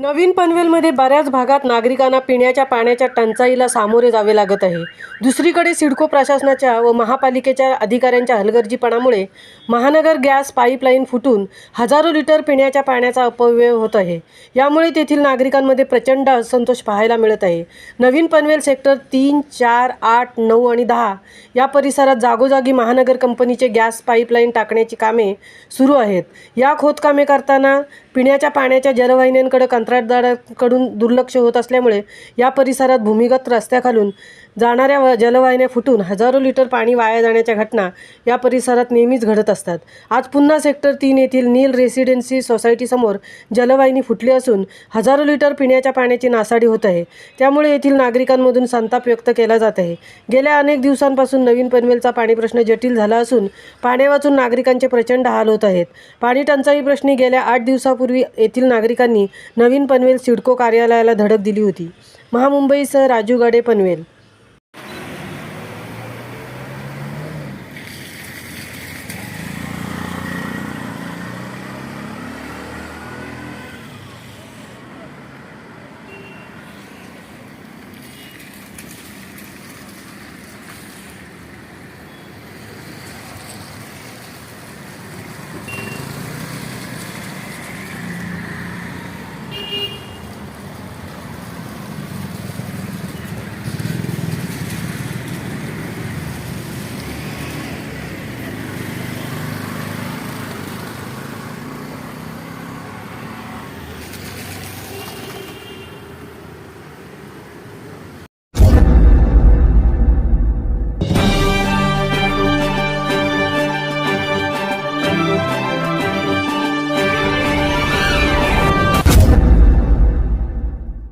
नवीन पनवेलमध्ये बऱ्याच भागात नागरिकांना पिण्याच्या पाण्याच्या टंचाईला सामोरे जावे लागत आहे। दुसरीकडे सिडको प्रशासनाच्या व महापालिकेच्या अधिकाऱ्यांच्या हलगर्जीपणामुळे महानगर गॅस पाईपलाईन फुटून हजारो लिटर पिण्याच्या पाण्याचा अपव्यय होत आहे। यामुळे तेथील नागरिकांमध्ये प्रचंड असंतोष पाहायला मिळत आहे। नवीन पनवेल सेक्टर 3, 4, 8, 9 आणि 10 या परिसरात जागोजागी महानगर कंपनीचे गॅस पाईपलाईन टाकण्याची कामे सुरू आहेत। या खोदकामे करताना पिण्याच्या पाण्याच्या जलवाहिन्यांकडे कंत्राटदाराकडून दुर्लक्ष होत असल्यामुळे या परिसरात भूमिगत रस्त्याखालून जाणाऱ्या जलवाहिन्या फुटून हजारो लिटर पाणी वाया जाण्याच्या घटना या परिसरात नेहमीच घडत असतात। आज पुन्हा सेक्टर 3 येथील नील रेसिडेन्सी सोसायटीसमोर जलवाहिनी फुटली असून हजारो लिटर पिण्याच्या पाण्याची नासाडी होत आहे। त्यामुळे येथील नागरिकांमधून संताप व्यक्त केला जात आहे। गेल्या अनेक दिवसांपासून नवीन पनवेलचा पाणी प्रश्न जटिल झाला असून पाणी वाचून नागरिकांचे प्रचंड हाल होत आहेत। पाणी टंचाई प्रश्नी गेल्या 8 दिवसापूर्वी येथील नागरिकांनी नवीन पनवेल सिडको कार्यालयाला धडक दिली होती। महामुंबईसह राजू गाडे, पनवेल।